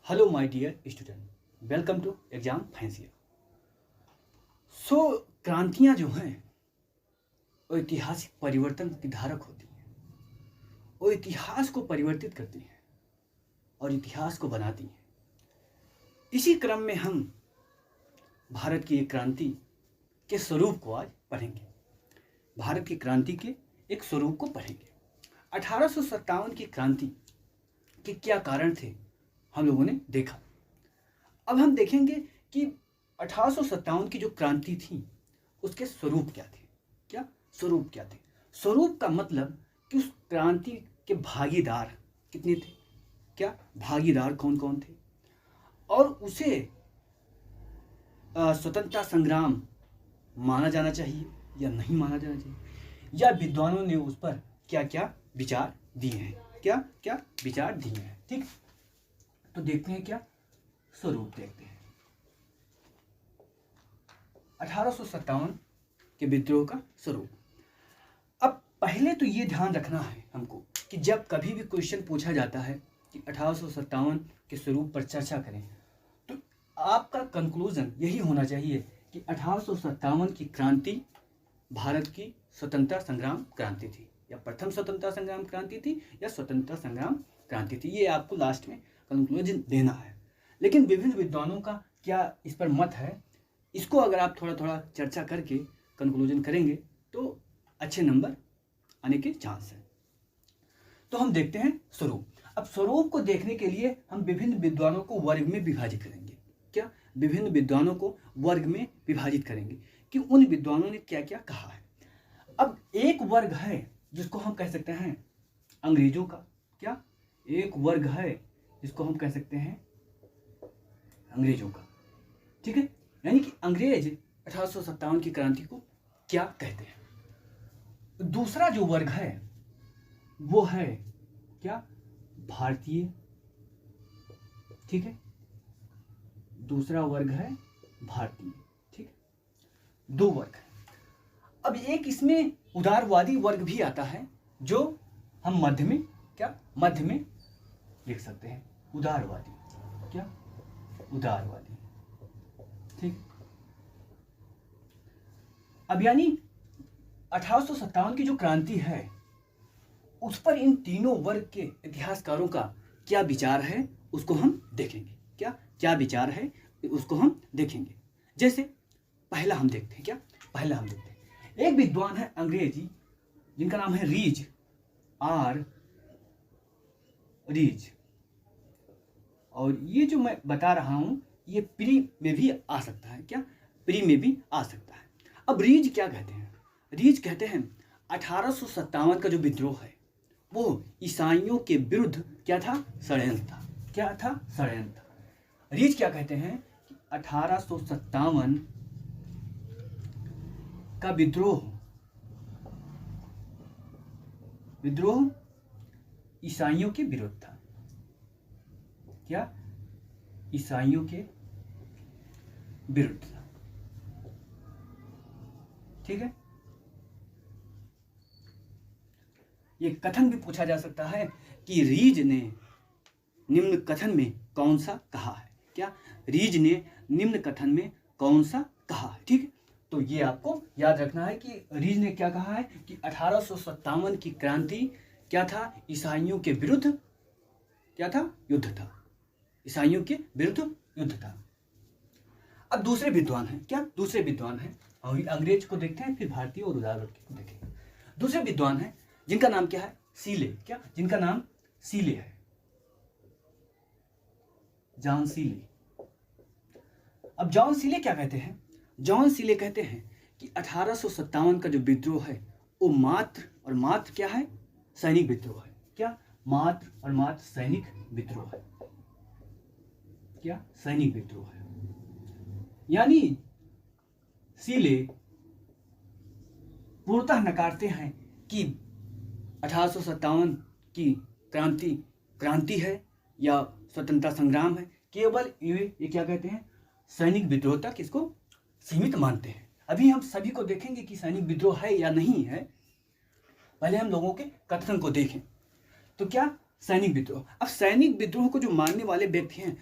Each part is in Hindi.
Hello my dear student, welcome to exam फैंसिया। क्रांतियाँ जो हैं वो ऐतिहासिक परिवर्तन की धारक होती हैं। वो इतिहास को परिवर्तित करती हैं और इतिहास को बनाती हैं। इसी क्रम में हम भारत की एक क्रांति के स्वरूप को आज पढ़ेंगे। भारत की क्रांति के एक स्वरूप को पढ़ेंगे। 1857 की क्रांति के क्या कारण थे हम लोगों ने देखा। अब हम देखेंगे कि 1857 की जो क्रांति थी उसके स्वरूप क्या थे। क्या स्वरूप क्या थे? स्वरूप का मतलब कि उस क्रांति के भागीदार कितने थे, क्या भागीदार कौन कौन थे, और उसे स्वतंत्रता संग्राम माना जाना चाहिए या नहीं माना जाना चाहिए, या विद्वानों ने उस पर क्या क्या विचार दिए हैं, क्या क्या विचार दिए हैं। ठीक, तो देखते हैं क्या स्वरूप देखते हैं 1857 के विद्रोह का स्वरूप। अब पहले तो ये ध्यान रखना है हमको कि जब कभी भी क्वेश्चन पूछा जाता है कि 1857 के स्वरूप पर चर्चा करें, तो आपका कंक्लूजन यही होना चाहिए कि 1857 की क्रांति भारत की स्वतंत्रता संग्राम क्रांति थी, या प्रथम स्वतंत्रता संग्राम क्रांति थी, या स्वतंत्रता संग्राम क्रांति थी। ये आपको लास्ट में कंक्लूजन देना है। लेकिन विभिन्न विद्वानों का क्या इस पर मत है, इसको अगर आप थोड़ा थोड़ा चर्चा करके कंक्लूजन करेंगे तो अच्छे नंबर आने के चांस हैं। तो हम देखते हैं स्वरूप। अब स्वरूप को देखने के लिए हम विभिन्न विद्वानों को वर्ग में विभाजित करेंगे। क्या विभिन्न विद्वानों को वर्ग में विभाजित करेंगे कि उन विद्वानों ने क्या क्या कहा है। अब एक वर्ग है जिसको हम कह सकते हैं अंग्रेजों का। क्या एक वर्ग है जिसको हम कह सकते हैं अंग्रेजों का। ठीक है, यानी कि अंग्रेज 1857 की क्रांति को क्या कहते हैं। दूसरा जो वर्ग है वो है क्या भारतीय। ठीक है, दूसरा वर्ग है भारतीय। ठीक, दो वर्ग है। अब एक इसमें उदारवादी वर्ग भी आता है जो हम मध्य में मध्य में लिख सकते हैं उदारवादी। क्या उदारवादी। ठीक, अब यानी 1857 की जो क्रांति है उस पर इन तीनों वर्ग के इतिहासकारों का क्या विचार है उसको हम देखेंगे। क्या क्या विचार है उसको हम देखेंगे। जैसे पहला हम देखते हैं। क्या पहला हम देखते हैं, एक विद्वान है अंग्रेजी जिनका नाम है रीज, आर रीज। और ये जो मैं बता रहा हूं ये प्री में भी आ सकता है। क्या प्री में भी आ सकता है। अब रीज क्या कहते हैं? रीज कहते हैं 1857 का जो विद्रोह है वो ईसाइयों के विरुद्ध क्या था? षड्यंत्र था। क्या था? षड्यंत्र। रीज क्या कहते हैं कि 1857 का विद्रोह ईसाइयों के विरुद्ध था। क्या ईसाइयों के विरुद्ध था। ठीक है, ये कथन भी पूछा जा सकता है कि रीज ने निम्न कथन में कौन सा कहा है। क्या रीज ने निम्न कथन में कौन सा कहा है। ठीक है, तो ये आपको याद रखना है कि रीज ने क्या कहा है कि 1857 की क्रांति क्या था? ईसाइयों के विरुद्ध क्या था? युद्ध था। ईसाइयों के विरुद्ध युद्ध था। अब दूसरे विद्वान हैं। क्या दूसरे विद्वान हैं? और अंग्रेज को देखते हैं, फिर भारतीय और उदारवाद को देखेंगे। दूसरे विद्वान हैं जिनका नाम क्या है? सीले। क्या जिनका नाम सीले है, जॉन सीले। अब जॉन सीले क्या कहते हैं? जॉन सीले कहते हैं कि 1857 का जो विद्रोह है वो मात्र क्या है? सैनिक विद्रोह है। क्या मात्र सैनिक विद्रोह है। क्या सैनिक विद्रोह है। यानी सीले पूर्णतः नकारते हैं कि 1857 की क्रांति है या स्वतंत्रता संग्राम है। केवल ये क्या कहते हैं? सैनिक विद्रोह तक इसको सीमित मानते हैं। अभी हम सभी को देखेंगे कि सैनिक विद्रोह है या नहीं है। पहले हम लोगों के कथन को देखें। तो क्या सैनिक विद्रोह। अब सैनिक विद्रोह को जो मानने वाले व्यक्ति हैं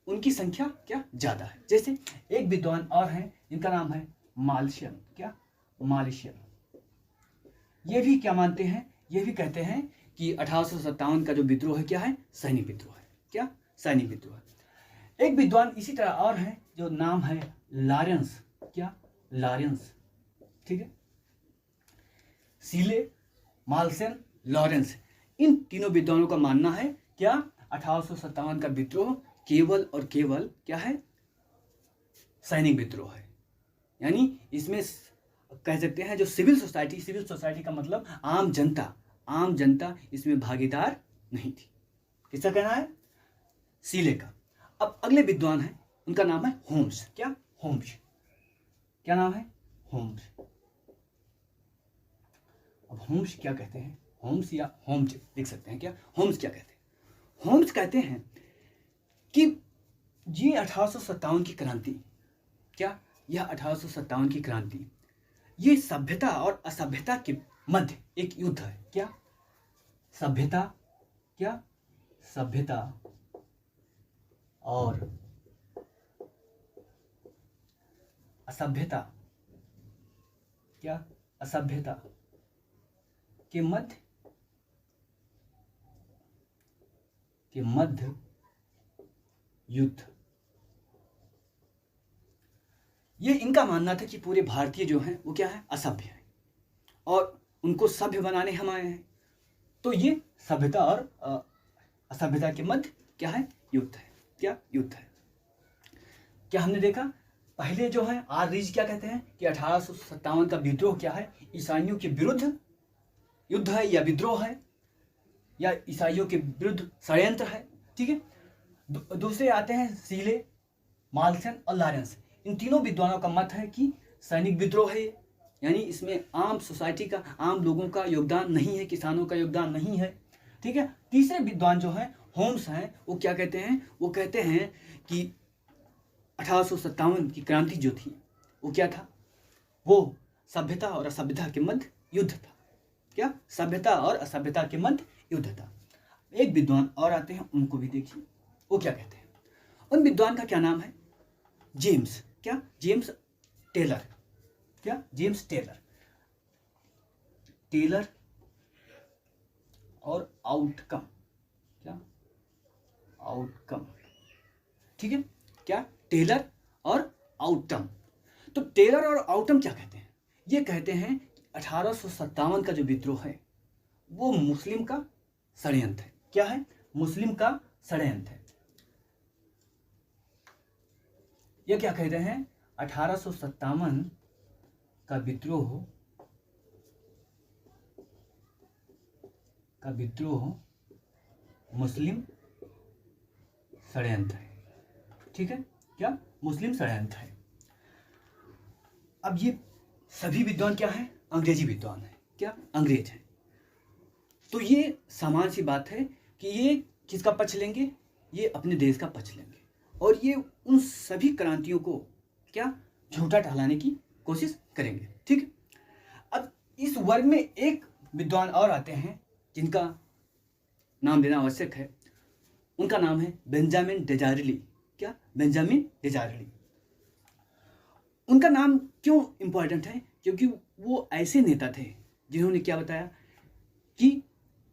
उनकी संख्या क्या ज़्यादा है। जैसे एक विद्वान और हैं जिनका नाम है मालशियन, क्या मालशियन। ये भी क्या मानते हैं, ये भी कहते हैं कि 1857 का जो विद्रोह है क्या है, सैनिक विद्रोह है, क्या सैनिक विद्रोह है। एक विद्वान इसी तरह और हैं जो नाम है लॉरेंस, क्या लॉरेंस, ठीक है। सीले, मालशियन, लॉरेंस, इन तीनों विद्वानों का मानना है क्या 1857 का विद्रोह केवल और केवल क्या है, सैनिक विद्रोह है। यानी इसमें कह सकते हैं जो सिविल सोसाइटी का मतलब आम जनता इसमें भागीदार नहीं थी। किसका कहना है, सीले का। अब अगले विद्वान हैं, उनका नाम है होम्स, क्या होम्स, क्या नाम है, होम्स। अब होम्स क्या कहते हैं, होम्स या होम्स लिख सकते हैं, क्या होम्स क्या कहते हैं, होम्स कहते हैं कि ये 1857 की क्रांति, क्या यह 1857 की क्रांति ये सभ्यता और असभ्यता के मध्य एक युद्ध है, क्या सभ्यता, क्या सभ्यता और असभ्यता, क्या असभ्यता के मध्य युद्ध। ये इनका मानना था कि पूरे भारतीय जो हैं वो क्या है, असभ्य हैं और उनको सभ्य बनाने हम आए हैं। तो ये सभ्यता और असभ्यता के मध्य क्या है, युद्ध है, क्या युद्ध है। क्या हमने देखा पहले जो है आर रीज क्या कहते हैं कि 1857 का विद्रोह क्या है, ईसाइयों के विरुद्ध युद्ध है या विद्रोह है या ईसाइयों के विरुद्ध षड्यंत्र है, ठीक है। दूसरे आते हैं सीले, मालशियन और लॉरेंस। इन तीनों विद्वानों का मत है कि सैनिक विद्रोह है, यानी इसमें आम सोसाइटी का, आम लोगों का योगदान नहीं है, किसानों का योगदान नहीं है, ठीक है। तीसरे विद्वान जो हैं होम्स हैं, वो क्या कहते हैं, वो कहते हैं कि 1857 की क्रांति जो थी वो क्या था, वो सभ्यता और असभ्यता के मध्य युद्ध था, क्या सभ्यता और असभ्यता के मध्य युद्ध था। एक विद्वान और आते हैं, उनको भी देखिए वो क्या कहते हैं। उन विद्वान का क्या नाम है, जेम्स, क्या जेम्स टेलर, क्या जेम्स टेलर और आउटकम, क्या आउटकम, ठीक है, क्या टेलर और आउटकम। तो टेलर और आउटकम क्या कहते हैं, ये कहते हैं 1857 का जो विद्रोह है वो मुस्लिम का षड्यंत्र है, क्या है, मुस्लिम का षड्यंत्र है। ये क्या कहते हैं, 1857 का विद्रोह मुस्लिम षड्यंत्र है, ठीक है, क्या मुस्लिम षड्यंत्र है। अब ये सभी विद्वान क्या है, अंग्रेजी विद्वान है, क्या अंग्रेज है। तो ये सामान्य सी बात है कि ये किसका पक्ष लेंगे, ये अपने देश का पक्ष लेंगे और ये उन सभी क्रांतियों को क्या झूठा ठहराने की कोशिश करेंगे, ठीक। अब इस वर्ग में एक विद्वान और आते हैं जिनका नाम लेना आवश्यक है, उनका नाम है बेंजामिन डिज़ारिली, क्या बेंजामिन डिज़ारिली। उनका नाम क्यों इंपॉर्टेंट है, क्योंकि वो ऐसे नेता थे जिन्होंने क्या बताया कि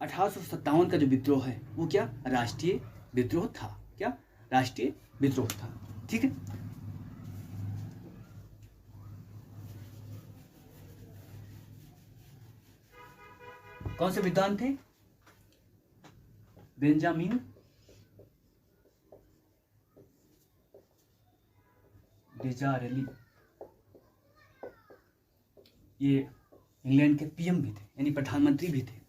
1857 का जो विद्रोह है वो क्या राष्ट्रीय विद्रोह था, क्या राष्ट्रीय विद्रोह था, ठीक है। कौन से विद्वान थे, बेंजामिन डिज़ारिली, ये इंग्लैंड के पीएम भी थे, यानी प्रधानमंत्री भी थे।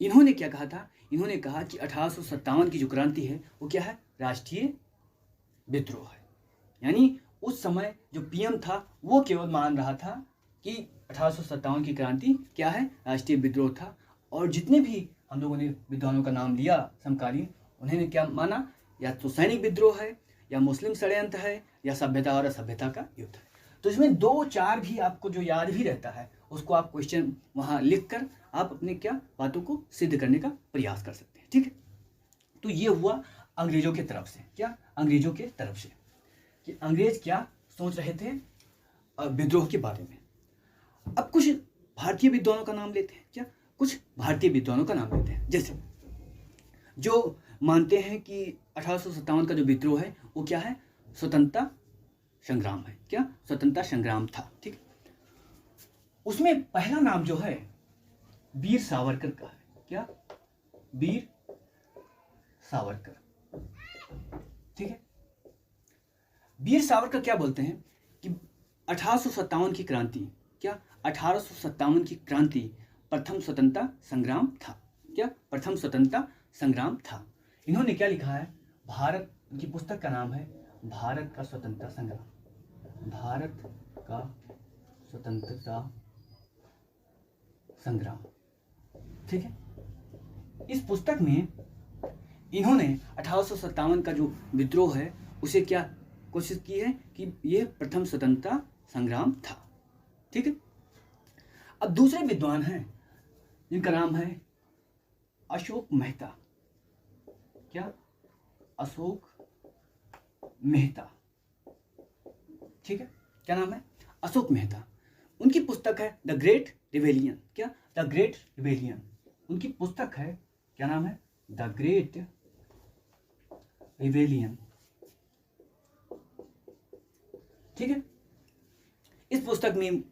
इन्होंने क्या कहा था, इन्होंने कहा कि 1857 की जो क्रांति है वो क्या है, राष्ट्रीय विद्रोह है। यानी उस समय जो पीएम था वो केवल मान रहा था कि 1857 की क्रांति क्या है, राष्ट्रीय विद्रोह था, और जितने भी हम लोगों ने विद्वानों का नाम लिया समकालीन, उन्होंने क्या माना, या तो सैनिक विद्रोह है या मुस्लिम षड्यंत्र है या सभ्यता और असभ्यता का युद्ध है। तो इसमें 2-4 भी आपको जो याद भी रहता है उसको आप क्वेश्चन वहाँ लिख कर आप अपने क्या बातों को सिद्ध करने का प्रयास कर सकते हैं, ठीक है। तो ये हुआ अंग्रेजों के तरफ से, क्या अंग्रेजों के तरफ से, कि अंग्रेज क्या सोच रहे थे विद्रोह के बारे में। अब कुछ भारतीय विद्वानों का नाम लेते हैं, क्या कुछ भारतीय विद्वानों का नाम लेते हैं, जैसे जो मानते हैं कि 1857 का जो विद्रोह है वो क्या है, स्वतंत्रता संग्राम है, क्या स्वतंत्रता संग्राम था, ठीक। उसमें पहला नाम जो है वीर सावरकर का है, क्या वीर सावरकर, ठीक है। वीर सावरकर क्या बोलते हैं कि 1857 की क्रांति, क्या 1857 की क्रांति प्रथम स्वतंत्रता संग्राम था, क्या प्रथम स्वतंत्रता संग्राम था। इन्होंने क्या लिखा है, भारत की पुस्तक का नाम है भारत का स्वतंत्रता संग्राम, भारत का स्वतंत्रता संग्राम, ठीक है। इस पुस्तक में इन्होंने 1857 का जो विद्रोह है उसे क्या कोशिश की है कि यह प्रथम स्वतंत्रता संग्राम था, ठीक है। अब दूसरे विद्वान हैं जिनका नाम है अशोक मेहता, क्या अशोक मेहता, ठीक है, क्या नाम है, अशोक मेहता। उनकी पुस्तक है द ग्रेट रिबेलियन, क्या द ग्रेट रिबेलियन, उनकी पुस्तक है, क्या नाम है, द ग्रेट रिबेलियन, ठीक है। इस पुस्तक में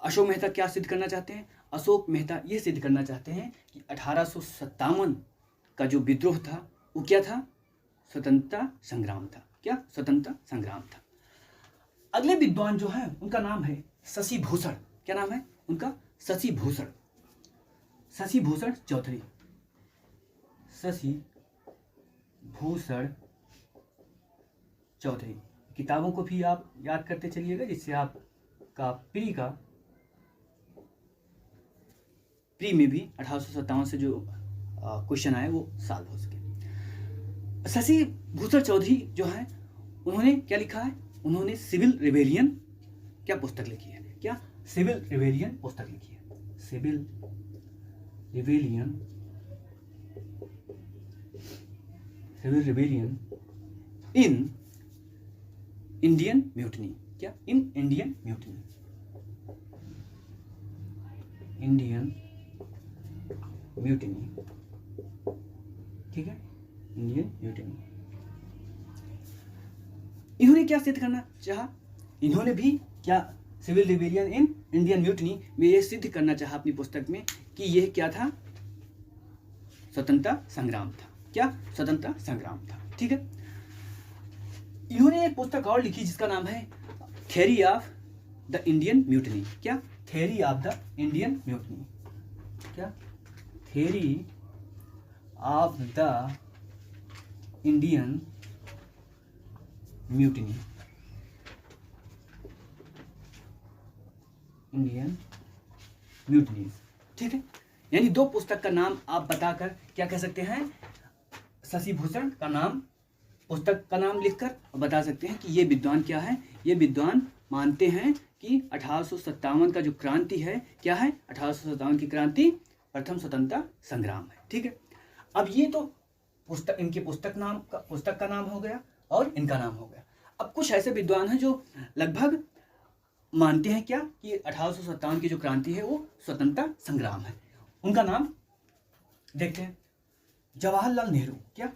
अशोक मेहता क्या सिद्ध करना चाहते हैं, अशोक मेहता यह सिद्ध करना चाहते हैं कि 1857 का जो विद्रोह था वो क्या था, स्वतंत्रता संग्राम था, क्या स्वतंत्रता संग्राम था। अगले विद्वान जो है उनका नाम है शशि भूषण, क्या नाम है उनका, शशि भूषण, शशि भूषण चौधरी, शशि भूषण चौधरी। किताबों को भी आप याद करते चलिएगा जिससे आपका प्री में भी 1857 से जो क्वेश्चन आए वो सॉल्व हो सके। शशि भूषण चौधरी जो है उन्होंने क्या लिखा है, उन्होंने सिविल रिबेलियन क्या पुस्तक लिखी है, क्या सिविल रिबेलियन पुस्तक लिखी है, civil rebellion, civil rebellion in Indian mutiny, क्या in Indian mutiny, Indian mutiny, ठीक है, इंडियन म्यूटनी। इन्होंने क्या सिद्ध करना चाहा, इन्होंने भी क्या civil rebellion in Indian mutiny में यह सिद्ध करना चाहा अपनी पुस्तक में कि यह क्या था, स्वतंत्रता संग्राम था, क्या स्वतंत्रता संग्राम था, ठीक है। इन्होंने एक पुस्तक और लिखी जिसका नाम है theory of the Indian mutiny, क्या theory of the Indian mutiny, क्या theory of the Indian mutiny, Indian mutinies, ठीक है। यानी दो पुस्तक का नाम आप बताकर क्या कह सकते हैं, शशि भूषण का नाम, पुस्तक का नाम लिखकर बता सकते हैं कि ये विद्वान क्या है, ये विद्वान मानते हैं कि 1857 का जो क्रांति है क्या है, 1857 की क्रांति प्रथम स्वतंत्रता संग्राम है, ठीक है। अब ये तो पुस्तक, इनके पुस्तक का नाम हो गया और इनका नाम हो गया। अब कुछ ऐसे विद्वान हैं जो लगभग मानते हैं क्या कि 1857 की जो क्रांति है वो स्वतंत्रता संग्राम है। उनका नाम देखते हैं, जवाहरलाल नेहरू, क्या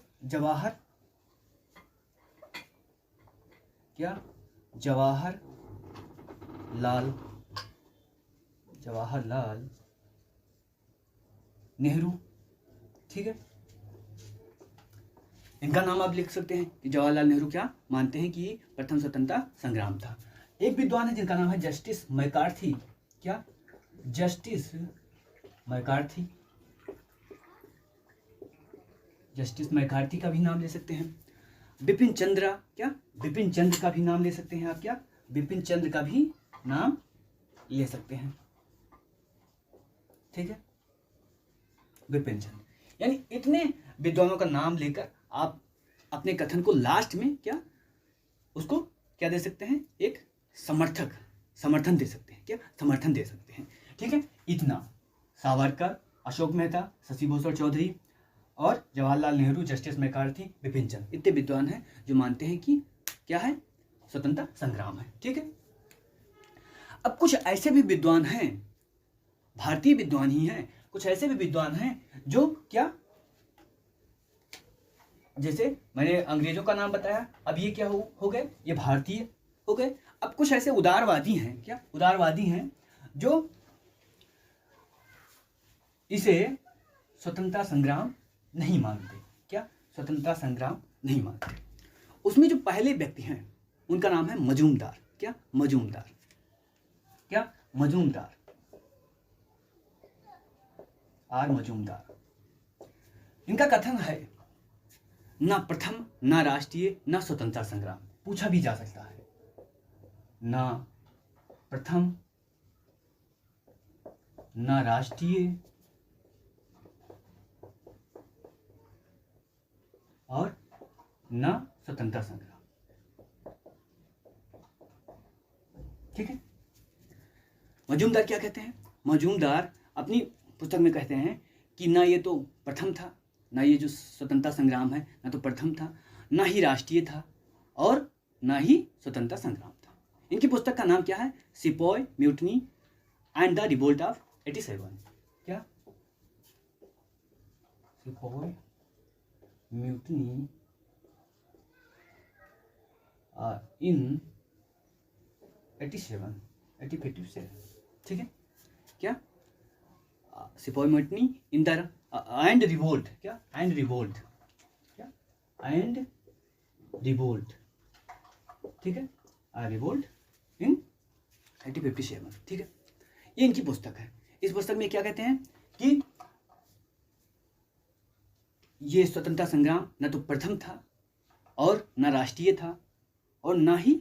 जवाहरलाल नेहरू, ठीक है। इनका नाम आप लिख सकते हैं कि जवाहरलाल नेहरू क्या मानते हैं कि प्रथम स्वतंत्रता संग्राम था। एक विद्वान है जिनका नाम है जस्टिस मैकार्थी, क्या जस्टिस मैकार्थी, जस्टिस मैकार्थी का भी नाम ले सकते हैं। बिपिन चंद्र, क्या बिपिन चंद्र का भी नाम ले सकते हैं आप, क्या बिपिन चंद्र का भी नाम ले सकते हैं, ठीक है, बिपिन चंद्र। यानी इतने विद्वानों का नाम लेकर आप अपने कथन को लास्ट में क्या उसको क्या दे सकते हैं, एक समर्थन दे सकते हैं, क्या समर्थन दे सकते हैं, ठीक है। इतना सावरकर, अशोक मेहता, शशि भूषण चौधरी और जवाहरलाल नेहरू, जस्टिस मैकार्थी, बिपिन चंद्र इतने विद्वान हैं जो मानते हैं कि क्या है, स्वतंत्रता संग्राम है। ठीक है। अब कुछ ऐसे भी विद्वान हैं, भारतीय विद्वान ही हैं, कुछ ऐसे भी विद्वान हैं जो क्या, जैसे मैंने अंग्रेजों का नाम बताया, अब ये क्या हो गए, ये भारतीय हो गए। अब कुछ ऐसे उदारवादी हैं, क्या उदारवादी हैं, जो इसे स्वतंत्रता संग्राम नहीं मानते। क्या, स्वतंत्रता संग्राम नहीं मानते। उसमें जो पहले व्यक्ति हैं उनका नाम है मजूमदार। क्या, मजूमदार। क्या, मजूमदार, आर मजूमदार। इनका कथन है, ना प्रथम, ना राष्ट्रीय, ना स्वतंत्रता संग्राम। पूछा भी जा सकता है, ना प्रथम, ना राष्ट्रीय और ना स्वतंत्रता संग्राम। ठीक है। मजूमदार क्या कहते हैं, मजूमदार अपनी पुस्तक में कहते हैं कि ना ये तो प्रथम था, ना ये जो स्वतंत्रता संग्राम है, ना तो प्रथम था, ना ही राष्ट्रीय था और ना ही स्वतंत्रता संग्राम था। इनकी पुस्तक का नाम क्या है, sepoy mutiny and the revolt of 87। क्या, सिपॉय म्यूटनी इन 87। ठीक है। क्या, sepoy mutiny in the end revolt. क्या, एंड रिवोल्ट। क्या, एंड रिवोल्ट। ठीक है, रिवोल्ट इन 1857। ठीक है, ये इनकी पुस्तक है। इस पुस्तक में क्या कहते हैं कि ये स्वतंत्रता संग्राम न तो प्रथम था और न राष्ट्रीय था और ना ही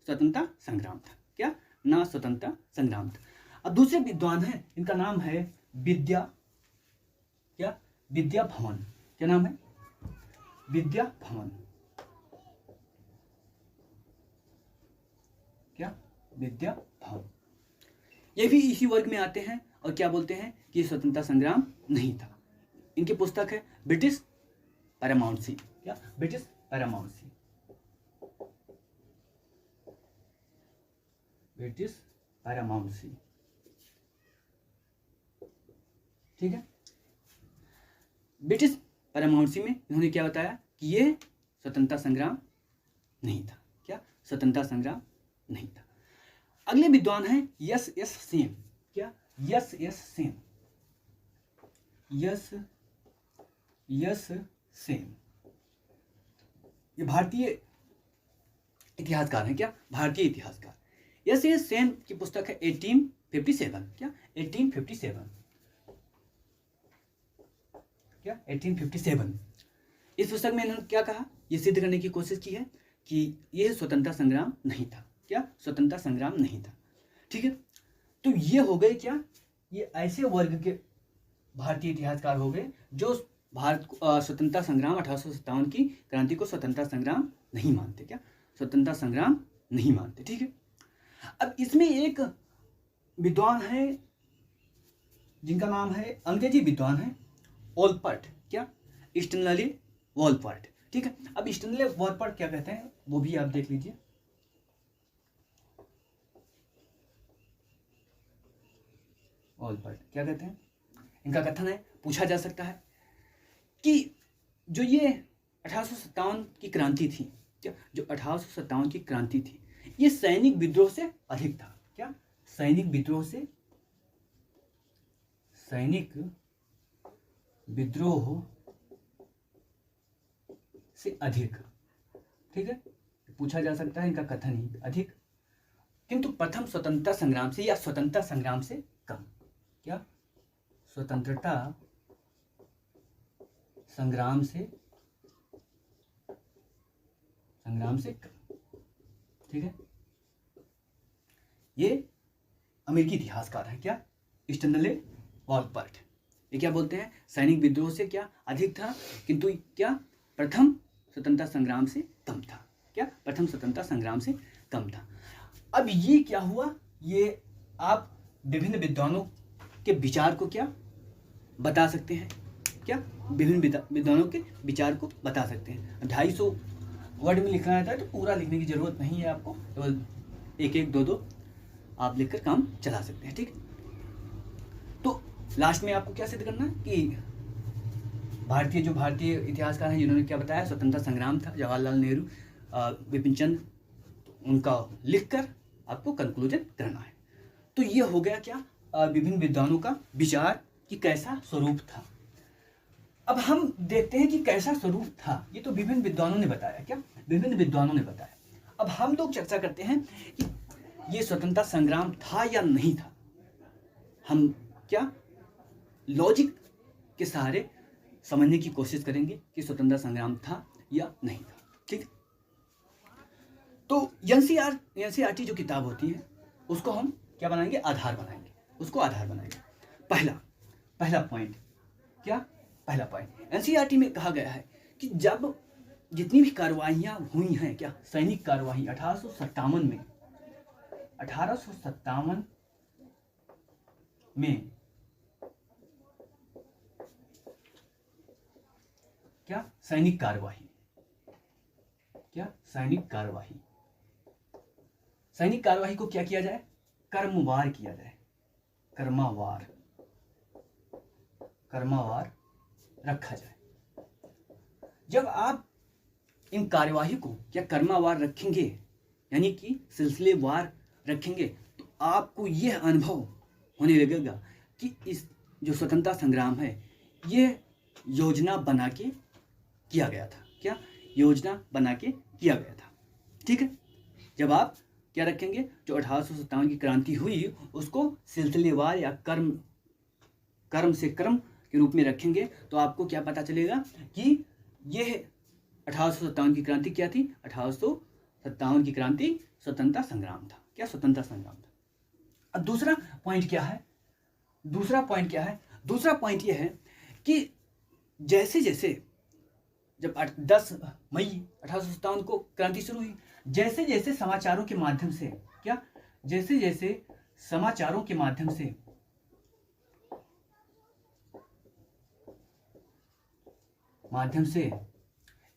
स्वतंत्रता संग्राम था। क्या, ना स्वतंत्रता संग्राम था। अब दूसरे विद्वान हैं, इनका नाम है विद्या, क्या, विद्या भवन। क्या नाम है, विद्या भवन। क्या, विद्या भवन। ये भी इसी वर्ग में आते हैं और क्या बोलते हैं कि स्वतंत्रता संग्राम नहीं था। इनकी पुस्तक है ब्रिटिश पैरामाउंसी। क्या, ब्रिटिश पैरामाउंसी, ब्रिटिश पैरामाउंसी। ठीक है। ब्रिटिश पैरामाउंसी में इन्होंने क्या बताया कि ये स्वतंत्रता संग्राम नहीं था। क्या, स्वतंत्रता संग्राम नहीं था। अगले विद्वान हैं यस एस सेन। क्या, S S Sen, S Sen. ये भारतीय इतिहासकार हैं। क्या, भारतीय इतिहासकार। यस एस सेन की पुस्तक है 1857। क्या, 1857। क्या, 1857। इस पुस्तक में इन्होंने क्या कहा, ये सिद्ध करने की कोशिश की है कि यह स्वतंत्रता संग्राम नहीं था। क्या, स्वतंत्रता संग्राम नहीं था। ठीक है। तो ये हो गए क्या, ये ऐसे वर्ग के भारतीय इतिहासकार हो गए जो भारत स्वतंत्रता संग्राम 1857 की क्रांति को स्वतंत्रता संग्राम नहीं मानते। क्या, स्वतंत्रता संग्राम नहीं मानते। ठीक है। अब इसमें एक विद्वान है जिनका नाम है, अंग्रेजी विद्वान है वॉलपर्ट। क्या, स्टैनली वॉलपर्ट। ठीक है। अब स्टैनली वॉलपर्ट क्या कहते हैं वो भी आप देख लीजिए। वॉलपर्ट क्या कहते हैं, इनका कथन है, पूछा जा सकता है कि जो ये 1857 की क्रांति थी, क्या, जो 1857 की क्रांति थी, ये सैनिक विद्रोह से अधिक था। क्या, सैनिक विद्रोह से, सैनिक विद्रोह से अधिक। ठीक है, पूछा जा सकता है, इनका कथन ही अधिक, किंतु प्रथम स्वतंत्रता संग्राम से या स्वतंत्रता संग्राम से कम। क्या, स्वतंत्रता संग्राम से कम। ठीक है। ये अमेरिकी इतिहासकार है। क्या, स्टैनली वॉलपर्ट। ये क्या बोलते हैं, सैनिक विद्रोह से क्या अधिक था, किंतु क्या प्रथम स्वतंत्रता संग्राम से कम था। क्या, प्रथम स्वतंत्रता संग्राम से कम था। अब ये क्या हुआ, ये आप विभिन्न विद्वानों के विचार को क्या बता सकते हैं। क्या विभिन्न विद्वानों के विचार को बता सकते हैं। 250 वर्ड में लिखना रहता है तो पूरा लिखने की जरूरत नहीं है आपको, केवल एक एक दो दो आप लिखकर काम चला सकते हैं। ठीक, तो लास्ट में आपको क्या सिद्ध करना है कि भारतीय इतिहासकार हैं जिन्होंने क्या बताया, स्वतंत्रता संग्राम था, जवाहरलाल नेहरू, बिपिन चंद्र, तो उनका लिखकर आपको कंक्लूजन करना है। तो ये हो गया क्या, विभिन्न विद्वानों का विचार कि कैसा स्वरूप था। अब हम देखते हैं कि कैसा स्वरूप था, ये तो विभिन्न विद्वानों ने बताया, क्या विभिन्न विद्वानों ने बताया। अब हम लोग चर्चा करते हैं कि ये स्वतंत्रता संग्राम था या नहीं था। हम क्या लॉजिक के सहारे समझने की कोशिश करेंगे कि स्वतंत्रता संग्राम था या नहीं था। ठीक, तो एनसीईआरटी जो किताब होती है उसको हम क्या बनाएंगे, आधार बनाएंगे, उसको आधार बनाएंगे। पहला पॉइंट क्या, पहला पॉइंट एनसीईआरटी में कहा गया है कि जब जितनी भी कार्रवाइयां हुई हैं, क्या सैनिक कार्रवाई 1857 में क्या सैनिक कार्रवाई को क्या किया जाए, कर्मवार किया जाए, कर्मवार रखा जाए। जब आप इन कार्यवाही को क्या कर्मवार रखेंगे, यानी कि सिलसिलेवार रखेंगे, तो आपको यह अनुभव होने लगेगा कि इस जो स्वतंत्रता संग्राम है ये योजना बना के किया गया था, क्या योजना बना के किया गया था। ठीक है, जब आप क्या रखेंगे, जो 1857 की क्रांति हुई उसको सिलसिलेवार या कर्म से क्रम के रूप में रखेंगे, तो आपको क्या पता चलेगा कि यह 1857 की क्रांति क्या थी, 1857 की क्रांति स्वतंत्रता संग्राम था, क्या स्वतंत्रता संग्राम था। अब दूसरा पॉइंट क्या है, दूसरा पॉइंट यह है कि जैसे जैसे जब 10 मई 1857 को क्रांति शुरू हुई, जैसे जैसे समाचारों के माध्यम से क्या, जैसे जैसे समाचारों के माध्यम से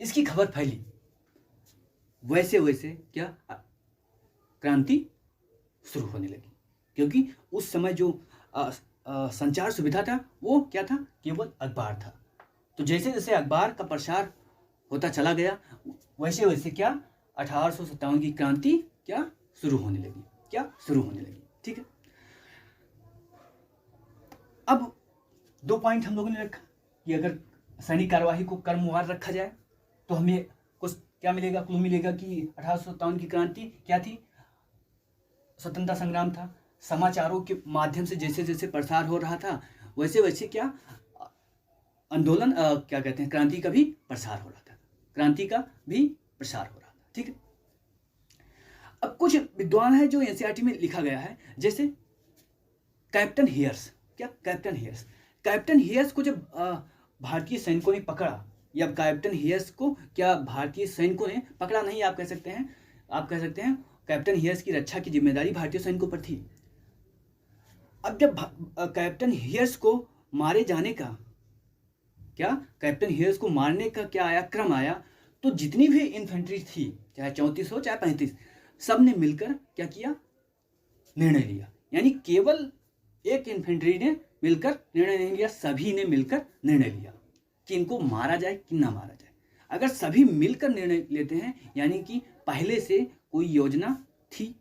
इसकी खबर फैली, वैसे वैसे क्या क्रांति शुरू होने लगी। क्योंकि उस समय जो संचार सुविधा था वो क्या था, केवल अखबार था। तो जैसे जैसे अखबार का प्रसार होता चला गया, वैसे वैसे क्या 1857 की क्रांति क्या शुरू होने लगी। ठीक है, अब 2 पॉइंट हम लोगों ने रखा कि अगर सैनिक कार्यवाही को कर्मवार रखा जाए तो हमें कुछ क्या मिलेगा, क्लू मिलेगा कि 1857 की क्रांति क्या थी, स्वतंत्रता संग्राम था। समाचारों के माध्यम से जैसे जैसे प्रसार हो रहा था वैसे वैसे क्या आंदोलन क्या कहते हैं, क्रांति का भी प्रसार हो रहा था, ठीक है। अब कुछ विद्वान है जो एनसीईआरटी में लिखा गया है, जैसे कैप्टन हियर्स को जब भारतीय सैनिकों ने पकड़ा, या कैप्टन हियर्स को क्या भारतीय सैनिकों ने पकड़ा नहीं, आप कह सकते हैं कैप्टन हियर्स की रक्षा की जिम्मेदारी भारतीय सैनिकों पर थी। अब जब कैप्टन हियर्स को मारे जाने का कैप्टन हियर्स को मारने का क्रम आया, तो जितनी भी इन्फेंट्री थी, चाहे 34 हो चाहे 35, सब ने मिलकर क्या किया, निर्णय लिया। यानी केवल एक इन्फेंट्री ने मिलकर निर्णय नहीं लिया, सभी ने मिलकर निर्णय लिया कि इनको मारा जाए कि ना मारा जाए। अगर सभी मिलकर निर्णय लेते हैं यानी कि पहले से कोई योजना थी,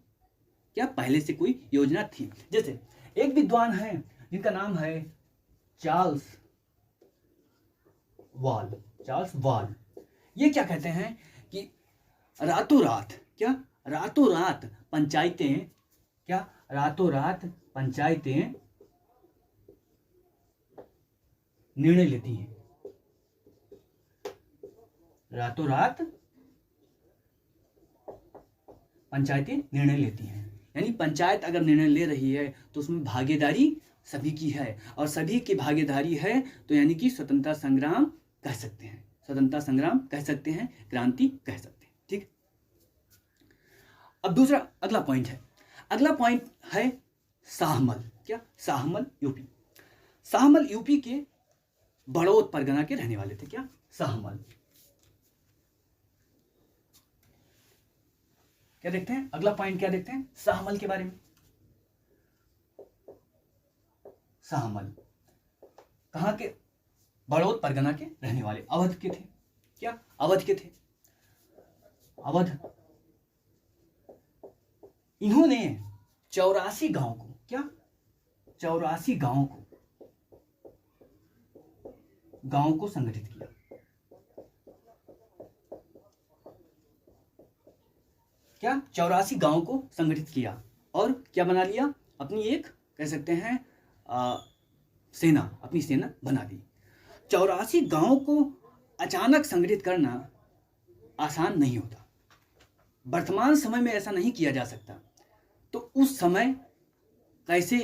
जैसे एक विद्वान है जिनका नाम है चार्ल्स वाल। ये क्या कहते हैं कि रातों रात पंचायतें निर्णय लेती हैं, यानी पंचायत अगर निर्णय ले रही है तो उसमें भागीदारी सभी की है, और सभी की भागीदारी है तो यानी कि स्वतंत्रता संग्राम कह सकते हैं, क्रांति कह सकते हैं। ठीक, अब अगला पॉइंट है शाहमल यूपी के बड़ौद परगना के रहने वाले थे। क्या? शाहमल। क्या देखते हैं अगला पॉइंट, क्या देखते हैं शाहमल के बारे में। शाहमल कहाँ के? बड़ौद परगना के रहने वाले, अवध के थे। क्या? अवध के थे। अवध। इन्होंने 84 गांव को, क्या 84 गांव को संगठित किया। क्या? 84 गांव को संगठित किया और क्या बना लिया? अपनी एक, कह सकते हैं सेना, अपनी सेना बना दी। 84 गांव को अचानक संगठित करना आसान नहीं होता। वर्तमान समय में ऐसा नहीं किया जा सकता। तो उस समय कैसे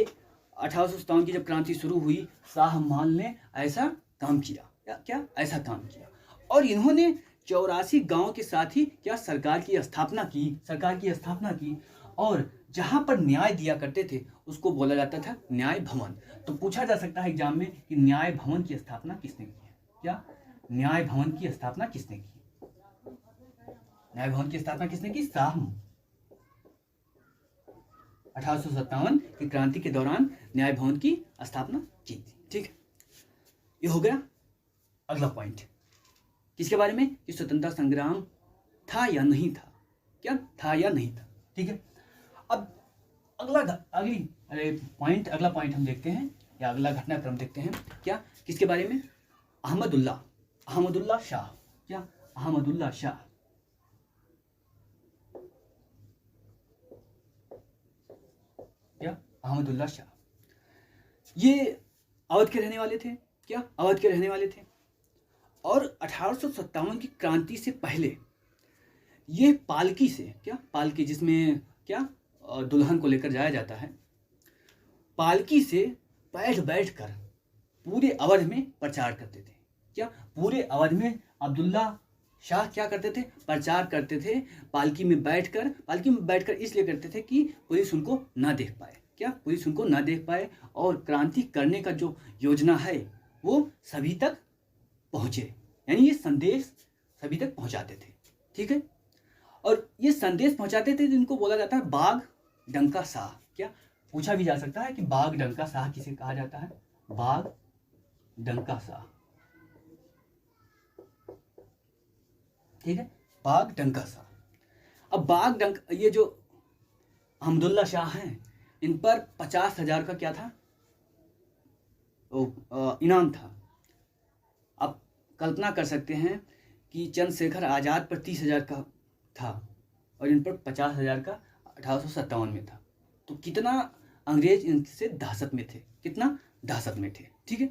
1857 की जब क्रांति शुरू हुई, शाहमाल ने ऐसा काम किया। क्या ऐसा काम किया। और इन्होंने 84 गांव के साथ ही क्या सरकार की स्थापना की। और जहां पर न्याय दिया करते थे उसको बोला जाता था न्याय भवन। तो पूछा जा सकता है एग्जाम में कि न्याय भवन की स्थापना किसने की है। क्या? न्याय भवन की स्थापना किसने की? न्याय भवन की स्थापना किसने की? शाह। 1857 की क्रांति के दौरान न्याय भवन की स्थापना की थी। ठीक है, ये हो गया अगला पॉइंट किसके बारे में, कि स्वतंत्रता संग्राम था या नहीं था। क्या था या नहीं था। ठीक है, अब अगला पॉइंट हम देखते हैं, या अगला घटनाक्रम देखते हैं। क्या? किसके बारे में? अहमदुल्ला शाह। क्या? अहमदुल्ला शाह। क्या? अहमदुल्ला शाह। ये अवध के रहने वाले थे। क्या? अवध के रहने वाले थे। और 1857 की क्रांति से पहले ये पालकी से, क्या पालकी जिसमें क्या दुल्हन को लेकर जाया जाता है, पालकी से बैठ कर पूरे अवध में प्रचार करते थे। क्या? पूरे अवध में अब्दुल्ला शाह क्या करते थे? प्रचार करते थे। पालकी में बैठकर इसलिए करते थे कि पुलिस उनको ना देख पाए। क्या? पुलिस उनको ना देख पाए और क्रांति करने का जो योजना है वो सभी तक पहुंचे, यानी ये संदेश सभी तक पहुंचाते थे। ठीक है, और ये संदेश पहुंचाते थे जिनको बोला जाता है बाघ डंका शाह। क्या? पूछा भी जा सकता है कि बाघ डंका शाह किसे कहा जाता है? बाघ डंका शाह। ठीक है, बाघ डंका शाह। अब ये जो अहमदुल्ला शाह हैं, इन पर 50,000 का क्या था? इनाम था। अब कल्पना कर सकते हैं कि चंद्रशेखर आजाद पर 30,000 का था और इन पर 50,000 का 1857 में था। तो कितना अंग्रेज इनसे दहशत में थे, कितना दहशत में थे। ठीक है,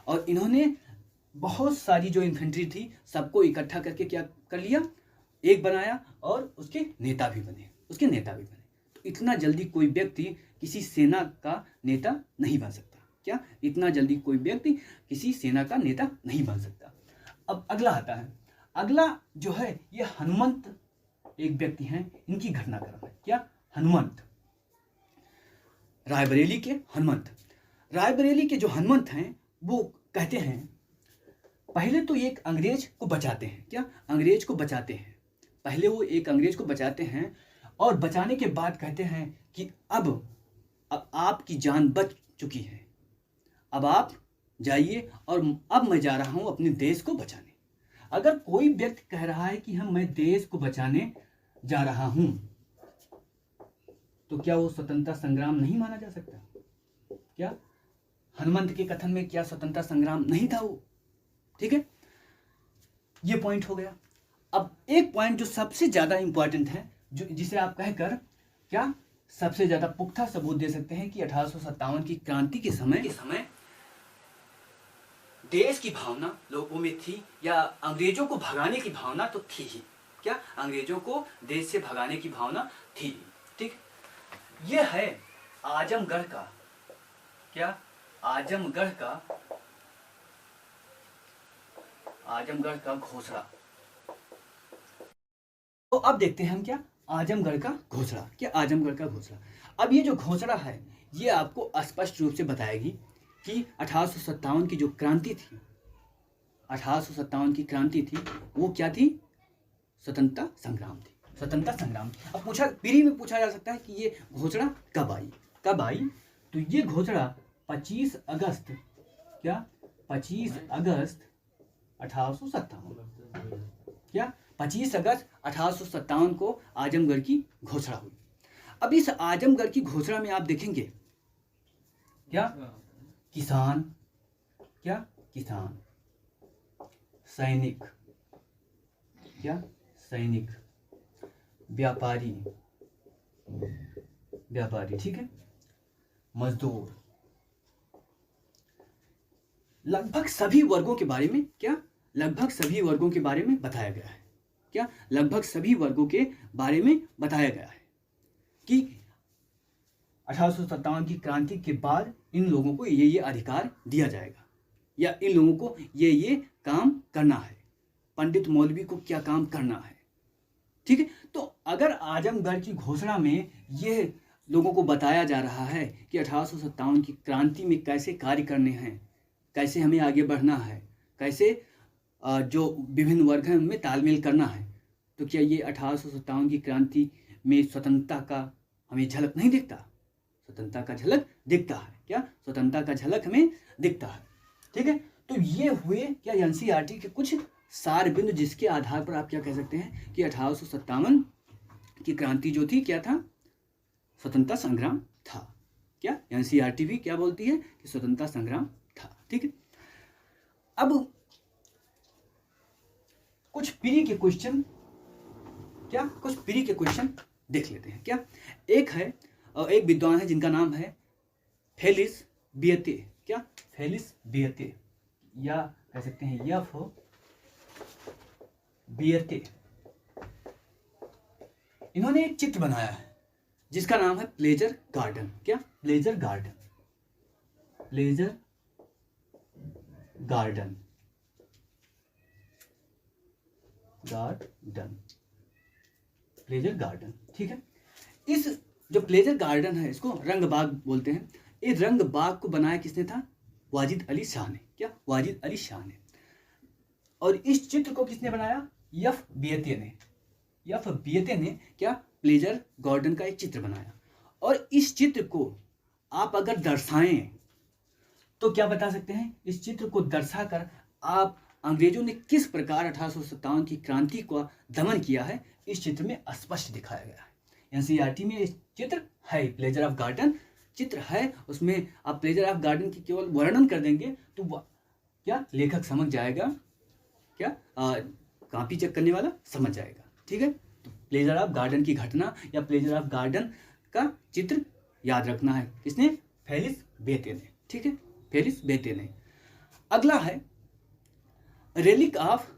और इन्होंने बहुत सारी जो इन्फेंट्री थी सबको इकट्ठा करके क्या कर लिया? एक बनाया और उसके नेता भी बने। तो इतना जल्दी कोई व्यक्ति किसी सेना का नेता नहीं बन सकता। क्या? इतना जल्दी कोई व्यक्ति किसी सेना का नेता नहीं बन सकता। अब अगला आता है, अगला जो है ये हनुमंत एक व्यक्ति हैं, इनकी घटनाक्रम है। क्या? हनुमंत, रायबरेली के हनुमंत। रायबरेली के जो हनुमंत हैं वो कहते हैं, पहले तो एक अंग्रेज को बचाते हैं। क्या? अंग्रेज को बचाते हैं। पहले वो एक अंग्रेज को बचाते हैं और बचाने के बाद कहते हैं कि अब आपकी जान बच चुकी है, अब आप जाइए और अब मैं जा रहा हूं अपने देश को बचाने। अगर कोई व्यक्ति कह रहा है कि मैं देश को बचाने जा रहा हूं, तो क्या वो स्वतंत्रता संग्राम नहीं माना जा सकता? क्या? हनुमंत के कथन में क्या स्वतंत्रता संग्राम नहीं था वो? ठीक है, ये पॉइंट हो गया। अब एक पॉइंट जो सबसे ज्यादा इंपॉर्टेंट है, जो जिसे आप कहकर क्या सबसे ज्यादा पुख्ता सबूत दे सकते हैं कि 1857 की क्रांति के समय देश की भावना लोगों में थी, या अंग्रेजों को भगाने की भावना तो थी ही। क्या? अंग्रेजों को देश से भगाने की भावना थी ही। ठीक, यह है आजमगढ़ का, क्या आजमगढ़ का घोषणा। तो अब देखते हैं हम क्या आजमगढ़ का घोषणा। क्या आजमगढ़ का घोषणा। अब ये जो घोषणा है ये आपको स्पष्ट रूप से बताएगी कि 1857 की जो क्रांति थी 1857 की क्रांति थी वो क्या थी? स्वतंत्रता संग्राम थी, स्वतंत्रता संग्राम। अब पूछा पीढ़ी में पूछा जा सकता है कि ये घोषणा कब आई? कब आई? तो ये घोषणा 25 अगस्त क्या 25 अगस्त 1857 क्या 25 अगस्त 1857 को आजमगढ़ की घोषणा हुई। अब इस आजमगढ़ की घोषणा में आप देखेंगे क्या किसान, क्या किसान, सैनिक, क्या सैनिक, व्यापारी, व्यापारी, ठीक है, मजदूर, लगभग सभी वर्गों के बारे में क्या लगभग सभी वर्गों के बारे में बताया गया है। क्या लगभग सभी वर्गों के बारे में बताया गया है कि 1857 की क्रांति के बाद इन लोगों को ये अधिकार दिया जाएगा या इन लोगों को ये काम करना है, पंडित मौलवी को क्या काम करना है, ठीक है। तो अगर आजमगढ़ की घोषणा में ये लोगों को बताया जा रहा है कि 1857 की क्रांति में कैसे कार्य करने हैं, कैसे हमें आगे बढ़ना है, कैसे जो विभिन्न वर्ग हैं उनमें तालमेल करना है, तो क्या ये 1857 की क्रांति में स्वतंत्रता का हमें झलक नहीं दिखता? स्वतंत्रता का झलक दिखता है, क्या स्वतंत्रता का झलक हमें दिखता है, ठीक है। तो ये हुए क्या एनसीईआरटी के कुछ सार बिंदु जिसके आधार पर आप क्या कह सकते हैं कि 1857 की क्रांति जो थी क्या था? स्वतंत्रता संग्राम था। क्या एनसीईआरटी भी क्या बोलती है कि स्वतंत्रता संग्राम था, ठीक है। अब कुछ पीढ़ी के क्वेश्चन देख लेते हैं। क्या एक विद्वान है जिनका नाम है फेलिस बियते, क्या फेलिस बियते या कह सकते हैं यफ बियते। इन्होंने एक चित्र बनाया है जिसका नाम है प्लेजर गार्डन। क्या pleasure garden, pleasure garden, pleasure garden, ठीक है। इस जो प्लेजर गार्डन है इसको रंग बाग बोलते हैं। इस रंग बाग को बनाया किसने था? वाजिद अली शाह ने। क्या वाजिद अली शाह ने। और इस चित्र को किसने बनाया? यफ बियते ने क्या प्लेजर गार्डन का एक चित्र बनाया। और इस चित्र को आप अगर दर्शाएं तो क्या बता सकते हैं? इस चित्र को दर्शाकर आप अंग्रेजों ने किस प्रकार 1857 की क्रांति को दमन किया है इस चित्र में स्पष्ट दिखाया गया है। एनसीईआरटी में इस चित्र है, प्लेजर ऑफ गार्डन चित्र है, उसमें आप प्लेजर ऑफ गार्डन की केवल वर्णन कर देंगे तो क्या लेखक समझ जाएगा, क्या कॉपी चेक करने वाला समझ जाएगा, ठीक है। तो प्लेजर ऑफ गार्डन की घटना या प्लेजर ऑफ गार्डन का चित्र याद रखना है किसने? फेलिस बियते ने, ठीक है, फेलिस बियते ने। अगला है रेलिक ऑफ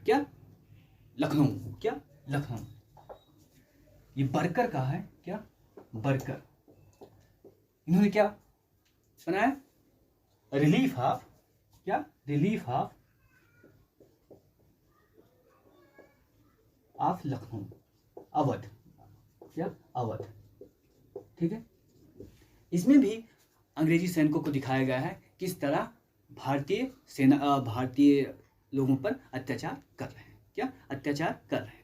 क्या लखनऊ। क्या लखनऊ, ये बरकर का है। क्या बरकर। इन्होंने क्या बनाया? रिलीफ ऑफ क्या रिलीफ ऑफ लखनऊ, अवध, क्या अवध, ठीक है। इसमें भी अंग्रेजी सैनिकों को दिखाया गया है किस तरह भारतीय लोगों पर अत्याचार कर रहे हैं। क्या अत्याचार कर रहे हैं।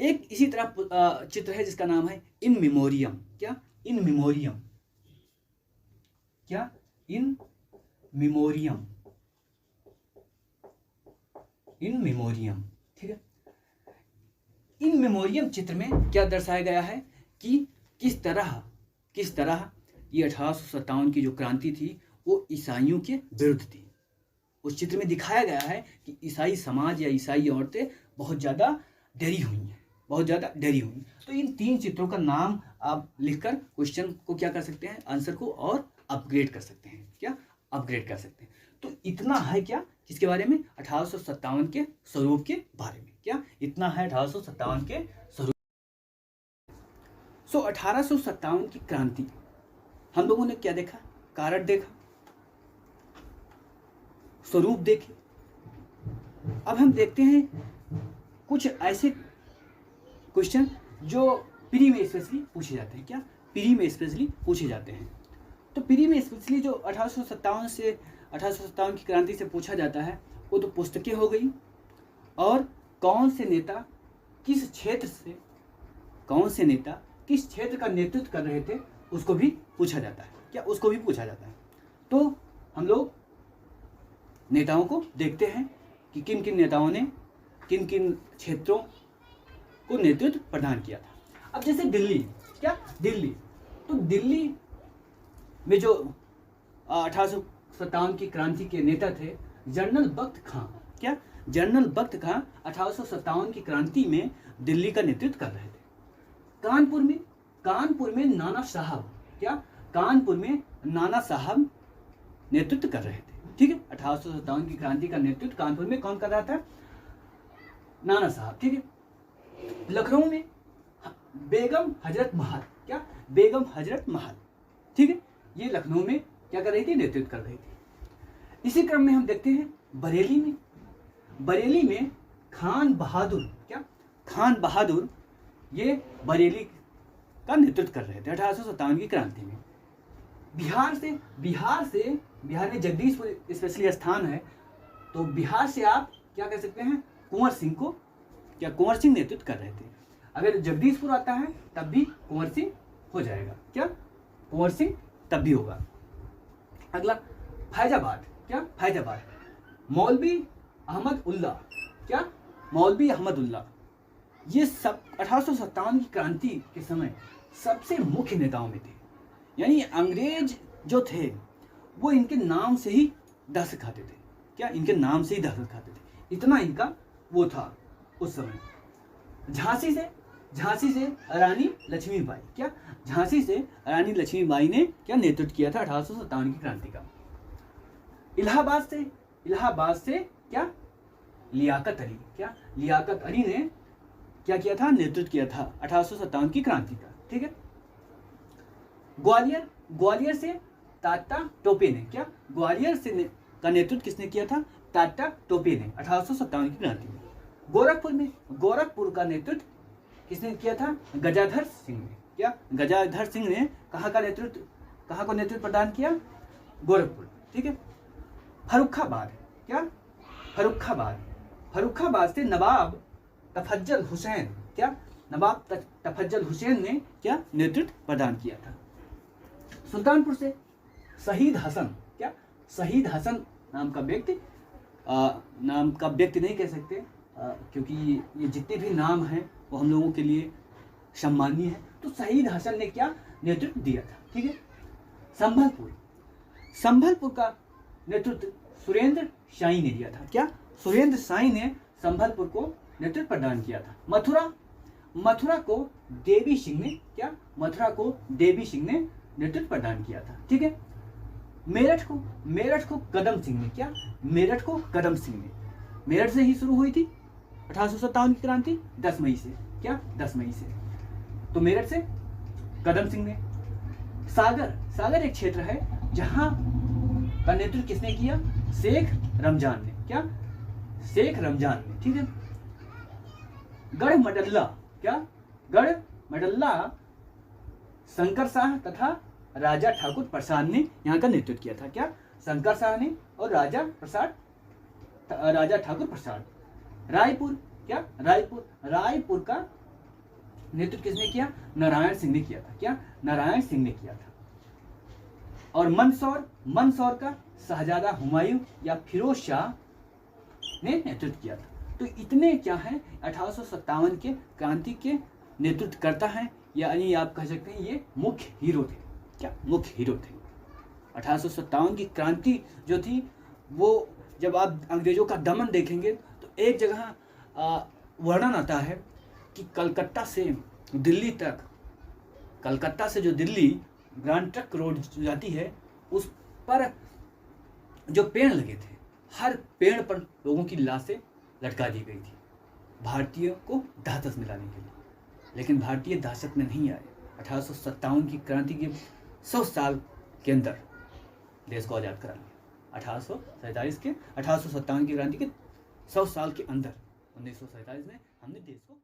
एक इसी तरह चित्र है जिसका नाम है इन मेमोरियम। क्या इन मेमोरियम, क्या इन मेमोरियम, इन मेमोरियम, ठीक है। इन मेमोरियम चित्र में क्या दर्शाया गया है कि किस तरह ये 1857 की जो क्रांति थी वो ईसाइयों के विरुद्ध थी। उस चित्र में दिखाया गया है कि ईसाई समाज या ईसाई औरतें बहुत ज़्यादा डरी हुई हैं, बहुत ज़्यादा डरी हुई। तो इन 3 चित्रों का नाम आप लिखकर क्वेश्चन को क्या कर सकते हैं? आंसर को और अपग्रेड कर सकते हैं। क्या अपग्रेड कर सकते हैं। तो इतना है क्या किसके बारे में? 1857 के स्वरूप के बारे में। क्या इतना है 1857 के स्वरूप। 1857 की क्रांति हम लोगों ने क्या देखा? कारण देखा, स्वरूप देखे। अब हम देखते हैं कुछ ऐसे क्वेश्चन जो प्री में स्पेशली पूछे जाते हैं। क्या प्री में स्पेशली पूछे जाते हैं। तो प्री में स्पेशली जो 1857 से 1857 की क्रांति से पूछा जाता है वो तो पुस्तकें हो गई, और कौन से नेता किस क्षेत्र का नेतृत्व कर रहे थे उसको भी पूछा जाता है। क्या उसको भी पूछा जाता है। तो हम लोग नेताओं को देखते हैं कि किन किन नेताओं ने किन किन क्षेत्रों को नेतृत्व प्रदान किया था। अब जैसे दिल्ली तो दिल्ली में जो 1857 की क्रांति के नेता थे जनरल बख्त खां 1857 की क्रांति में दिल्ली का नेतृत्व कर रहे थे। कानपुर में नाना साहब नेतृत्व कर रहे थे। ठीक है, 1857 की क्रांति का नेतृत्व कानपुर में कौन कर रहा था? नाना साहब। ठीक है, लखनऊ में बेगम हजरत महल। ठीक है, ये लखनऊ में क्या कर रही थी? नेतृत्व कर रही थी। इसी क्रम में हम देखते हैं बरेली में खान बहादुर ये बरेली का नेतृत्व कर रहे थे 1857 की क्रांति में। बिहार में जगदीशपुर स्पेशली स्थान है, तो बिहार से आप क्या कह सकते हैं? कुंवर सिंह नेतृत्व कर रहे थे। अगर जगदीशपुर आता है तब भी कुंवर सिंह हो जाएगा। क्या कुंवर सिंह तब भी होगा। अगला फैजाबाद मौलवी अहमद उल्लाह। ये सब 1857 की क्रांति के समय सबसे मुख्य नेताओं में थे। यानी अंग्रेज जो थे वो इनके नाम से ही दस्तखत खाते थे। इतना इनका वो था उस समय। झांसी से रानी लक्ष्मीबाई ने क्या नेतृत्व किया था 1857 की क्रांति का। इलाहाबाद से क्या लियाकत अली ने क्या किया था? नेतृत्व किया था 1857 की क्रांति का। ठीक है, ग्वालियर से तात्या टोपे ने का नेतृत्व किसने किया था? तात्या टोपे ने 1857 की क्रांति में। गोरखपुर का नेतृत्व किसने किया था? गजाधर सिंह ने कहाँ को नेतृत्व प्रदान किया? गोरखपुर। ठीक है, फर्रुखाबाद से नवाब तफज्जल हुसैन ने क्या नेतृत्व प्रदान किया था। सुल्तानपुर से शहीद हसन नाम का व्यक्ति नहीं कह सकते, क्योंकि ये जितने भी नाम हैं वो हम लोगों के लिए सम्मानीय है। तो शहीद हसन ने क्या नेतृत्व दिया था। ठीक है, संभलपुर का नेतृत्व सुरेंद्र शाही ने दिया था। सुरेंद्र शाही ने संभलपुर को नेतृत्व प्रदान किया था। मथुरा को देवी सिंह ने नेतृत्व प्रदान किया था। ठीक है, मेरठ को कदम सिंह ने मेरठ से ही शुरू हुई थी 1857 की क्रांति 10 मई से। तो मेरठ से कदम सिंह ने। सागर एक क्षेत्र है जहां का नेतृत्व किसने किया? शेख रमजान ने। ठीक है, गढ़मडल्ला शंकर शाह तथा राजा ठाकुर प्रसाद ने यहाँ का नेतृत्व किया था। शंकर शाह ने और राजा ठाकुर प्रसाद। रायपुर का नेतृत्व किसने किया? नारायण सिंह ने किया था। और मंदसौर का शहजादा हुमायूं या फिरोज शाह ने नेतृत्व किया था। तो इतने क्या है 1857 के क्रांति के नेतृत्व करता है, यानी आप कह सकते हैं ये मुख्य हीरो थे। 1857 की क्रांति जो थी वो जब आप अंग्रेजों का दमन देखेंगे तो एक जगह वर्णन आता है कि कलकत्ता से जो दिल्ली ग्रैंड ट्रंक रोड जाती है उस पर जो पेड़ लगे थे, हर पेड़ पर लोगों की लाशें लटका दी गई थी भारतीयों को दहशत मिलाने के लिए। लेकिन भारतीय दहशत में नहीं आए। 1857 की क्रांति के 100 साल के अंदर देश को आज़ाद करा लिया। 1857 की क्रांति के 100 साल के अंदर 1947 में हमने देश को